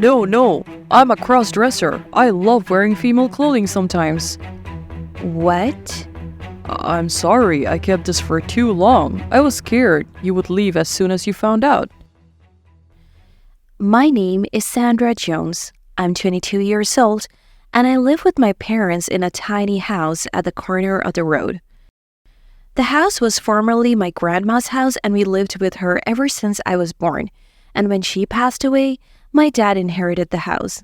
No, I'm a cross-dresser. I love wearing female clothing sometimes. What? I'm sorry, I kept this for too long. I was scared you would leave as soon as you found out. My name is Sandra Jones. I'm 22 years old, and I live with my parents in a tiny house at the corner of the road. The house was formerly my grandma's house, and we lived with her ever since I was born. And when she passed away, my dad inherited the house.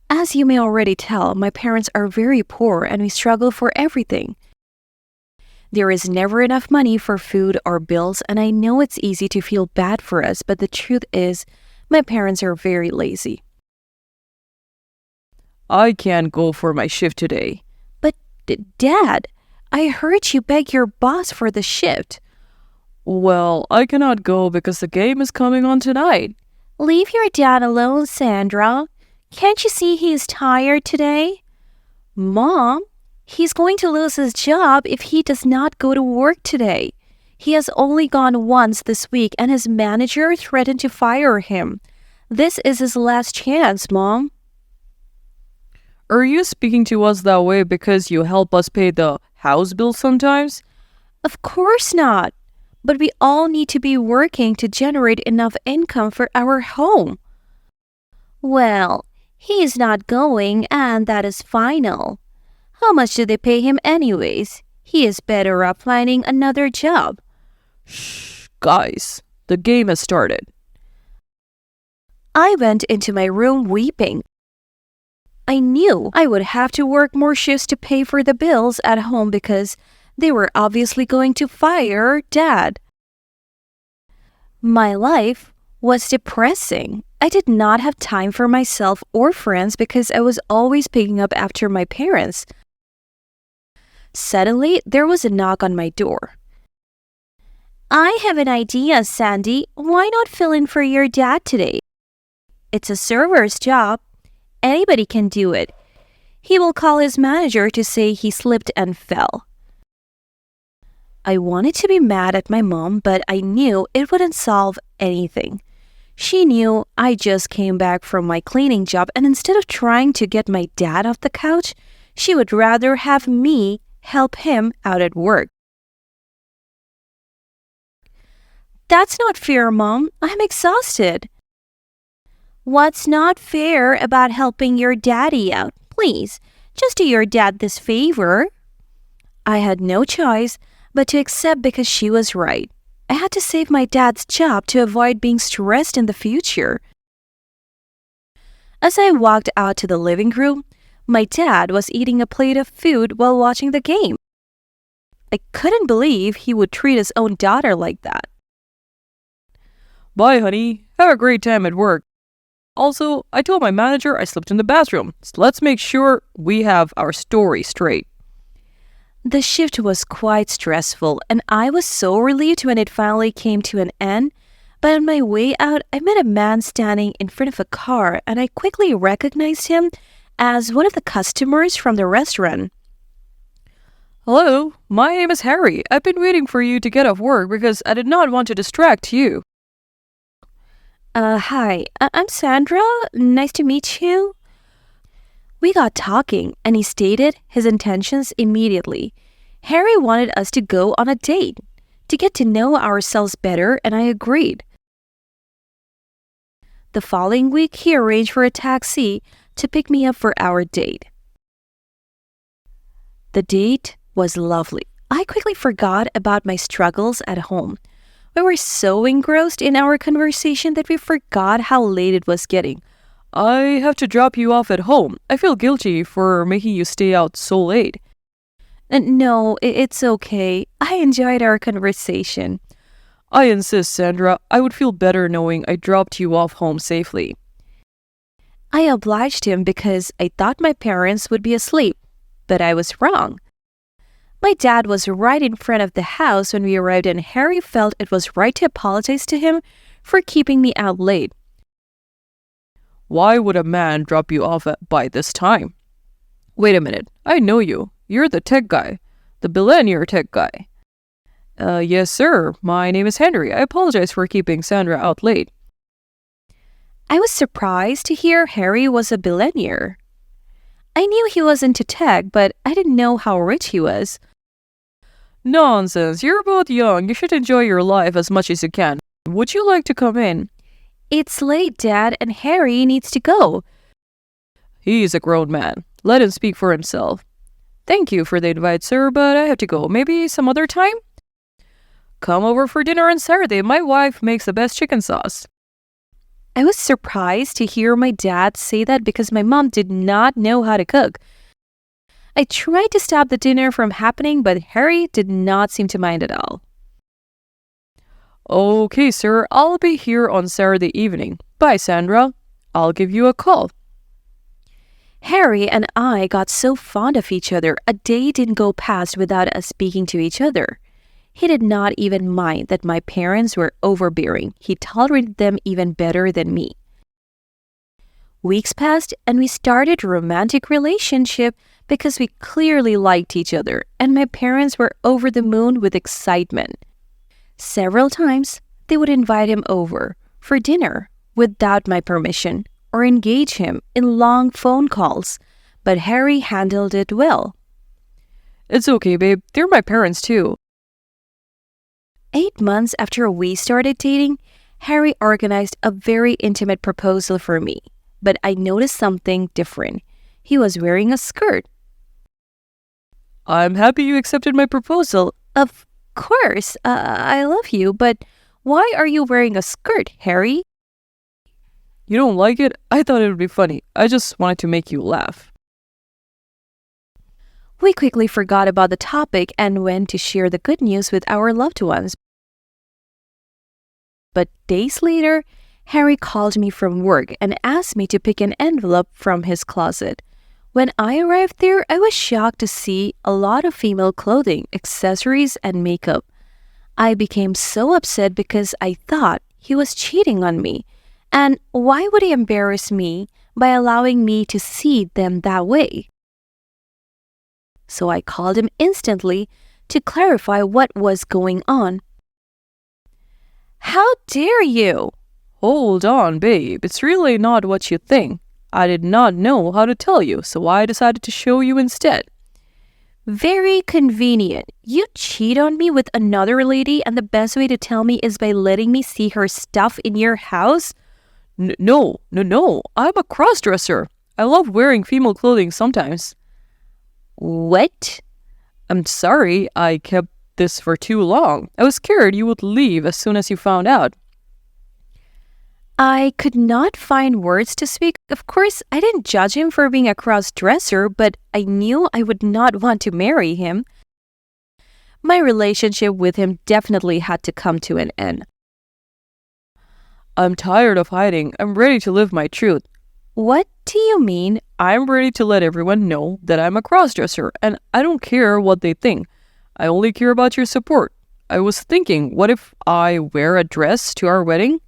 As you may already tell, my parents are very poor and we struggle for everything. There is never enough money for food or bills, and I know it's easy to feel bad for us, but the truth is, my parents are very lazy. I can't go for my shift today. But, Dad, I heard you beg your boss for the shift. Well, I cannot go because the game is coming on tonight. Leave your dad alone, Sandra. Can't you see he is tired today? Mom, he's going to lose his job if he does not go to work today. He has only gone once this week and his manager threatened to fire him. This is his last chance, Mom. Are you speaking to us that way because you help us pay the house bill sometimes? Of course not. But we all need to be working to generate enough income for our home. Well, he is not going, and that is final. How much do they pay him anyways? He is better off finding another job. Shh, guys, the game has started. I went into my room weeping. I knew I would have to work more shifts to pay for the bills at home because they were obviously going to fire Dad. My life was depressing. I did not have time for myself or friends because I was always picking up after my parents. Suddenly, there was a knock on my door. I have an idea, Sandy. Why not fill in for your dad today? It's a server's job. Anybody can do it. He will call his manager to say he slipped and fell. I wanted to be mad at my mom, but I knew it wouldn't solve anything. She knew I just came back from my cleaning job, and instead of trying to get my dad off the couch, she would rather have me help him out at work. That's not fair, Mom. I'm exhausted. What's not fair about helping your daddy out? Please, just do your dad this favor. I had no choice but to accept because she was right. I had to save my dad's job to avoid being stressed in the future. As I walked out to the living room, my dad was eating a plate of food while watching the game. I couldn't believe he would treat his own daughter like that. Bye, honey. Have a great time at work. Also, I told my manager I slipped in the bathroom, so let's make sure we have our story straight. The shift was quite stressful, and I was so relieved when it finally came to an end. But on my way out, I met a man standing in front of a car, and I quickly recognized him as one of the customers from the restaurant. Hello, my name is Harry. I've been waiting for you to get off work because I did not want to distract you. Hi, I'm Sandra. Nice to meet you. We got talking, and he stated his intentions immediately. Harry wanted us to go on a date, to get to know ourselves better, and I agreed. The following week, he arranged for a taxi to pick me up for our date. The date was lovely. I quickly forgot about my struggles at home. We were so engrossed in our conversation that we forgot how late it was getting. I have to drop you off at home. I feel guilty for making you stay out so late. No, it's okay. I enjoyed our conversation. I insist, Sandra. I would feel better knowing I dropped you off home safely. I obliged him because I thought my parents would be asleep, but I was wrong. My dad was right in front of the house when we arrived, and Harry felt it was right to apologize to him for keeping me out late. Why would a man drop you off by this time? Wait a minute. I know you. You're the tech guy. The billionaire tech guy. Yes, sir. My name is Henry. I apologize for keeping Sandra out late. I was surprised to hear Harry was a billionaire. I knew he was into tech, but I didn't know how rich he was. Nonsense, you're both young. You should enjoy your life as much as you can. Would you like to come in? It's late, Dad, and Harry needs to go. He's a grown man. Let him speak for himself. Thank you for the invite, sir, but I have to go. Maybe some other time? Come over for dinner on Saturday. My wife makes the best chicken sauce. I was surprised to hear my dad say that because my mom did not know how to cook. I tried to stop the dinner from happening, but Harry did not seem to mind at all. Okay, sir, I'll be here on Saturday evening. Bye, Sandra. I'll give you a call. Harry and I got so fond of each other, a day didn't go past without us speaking to each other. He did not even mind that my parents were overbearing. He tolerated them even better than me. Weeks passed and we started a romantic relationship because we clearly liked each other, and my parents were over the moon with excitement. Several times, they would invite him over for dinner without my permission or engage him in long phone calls, but Harry handled it well. It's okay, babe. They're my parents, too. 8 months after we started dating, Harry organized a very intimate proposal for me, but I noticed something different. He was wearing a skirt. I'm happy you accepted my proposal. Of course, I love you, but why are you wearing a skirt, Harry? You don't like it? I thought it would be funny. I just wanted to make you laugh. We quickly forgot about the topic and went to share the good news with our loved ones. But days later, Harry called me from work and asked me to pick an envelope from his closet. When I arrived there, I was shocked to see a lot of female clothing, accessories, and makeup. I became so upset because I thought he was cheating on me. And why would he embarrass me by allowing me to see them that way? So I called him instantly to clarify what was going on. How dare you? Hold on, babe. It's really not what you think. I did not know how to tell you, so I decided to show you instead. Very convenient. You cheat on me with another lady, and the best way to tell me is by letting me see her stuff in your house? No. I'm a crossdresser. I love wearing female clothing sometimes. What? I'm sorry I kept this for too long. I was scared you would leave as soon as you found out. I could not find words to speak. Of course, I didn't judge him for being a cross-dresser, but I knew I would not want to marry him. My relationship with him definitely had to come to an end. I'm tired of hiding. I'm ready to live my truth. What do you mean? I'm ready to let everyone know that I'm a crossdresser, and I don't care what they think. I only care about your support. I was thinking, what if I wear a dress to our wedding?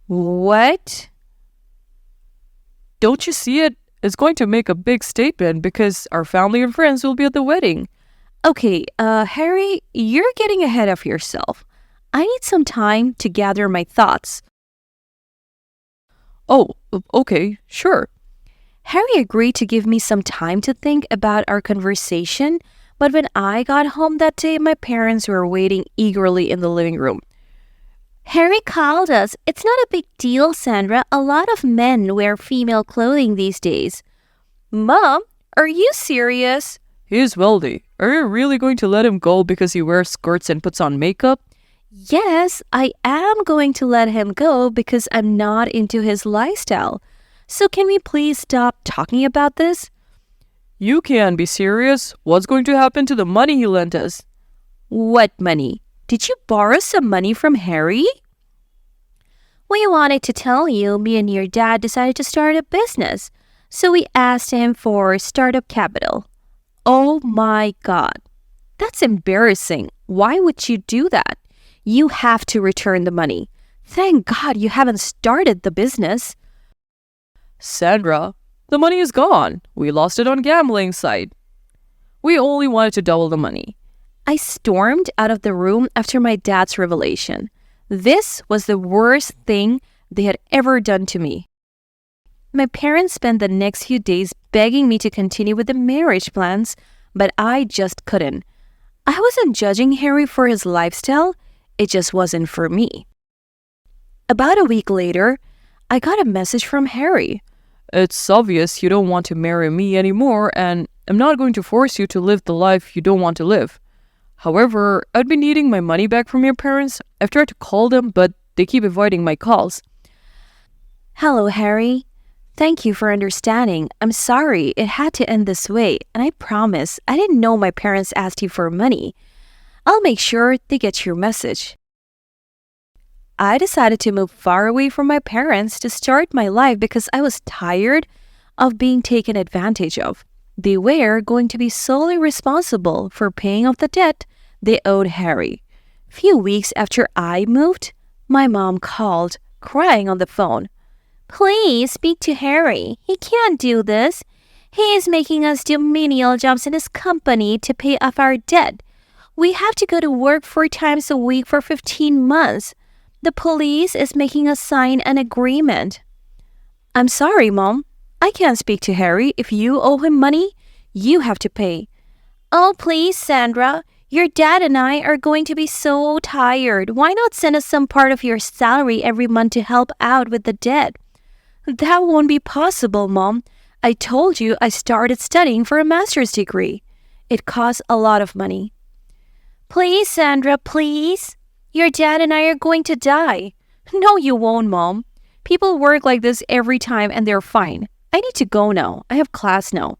What? Don't you see it? It's going to make a big statement because our family and friends will be at the wedding. Okay, Harry, you're getting ahead of yourself. I need some time to gather my thoughts. Oh, okay, sure. Harry agreed to give me some time to think about our conversation, but when I got home that day, my parents were waiting eagerly in the living room. Harry called us. It's not a big deal, Sandra. A lot of men wear female clothing these days. Mom, are you serious? He's wealthy. Are you really going to let him go because he wears skirts and puts on makeup? Yes, I am going to let him go because I'm not into his lifestyle. So can we please stop talking about this? You can't be serious. What's going to happen to the money he lent us? What money? Did you borrow some money from Harry? We wanted to tell you me and your dad decided to start a business. So we asked him for startup capital. Oh my God. That's embarrassing. Why would you do that? You have to return the money. Thank God you haven't started the business. Sandra, the money is gone. We lost it on gambling site. We only wanted to double the money. I stormed out of the room after my dad's revelation. This was the worst thing they had ever done to me. My parents spent the next few days begging me to continue with the marriage plans, but I just couldn't. I wasn't judging Harry for his lifestyle, it just wasn't for me. About a week later, I got a message from Harry. It's obvious you don't want to marry me anymore, and I'm not going to force you to live the life you don't want to live. However, I'd be needing my money back from your parents. I've tried to call them, but they keep avoiding my calls. Hello, Harry. Thank you for understanding. I'm sorry it had to end this way, and I promise I didn't know my parents asked you for money. I'll make sure they get your message. I decided to move far away from my parents to start my life because I was tired of being taken advantage of. They were going to be solely responsible for paying off the debt they owed Harry. Few weeks after I moved, my mom called, crying on the phone. Please speak to Harry. He can't do this. He is making us do menial jobs in his company to pay off our debt. We have to go to work 4 times a week for 15 months. The police is making us sign an agreement. I'm sorry, Mom. I can't speak to Harry. If you owe him money, you have to pay. Oh, please, Sandra. Your dad and I are going to be so tired. Why not send us some part of your salary every month to help out with the debt? That won't be possible, Mom. I told you I started studying for a master's degree. It costs a lot of money. Please, Sandra, please. Your dad and I are going to die. No, you won't, Mom. People work like this every time and they're fine. I need to go now. I have class now.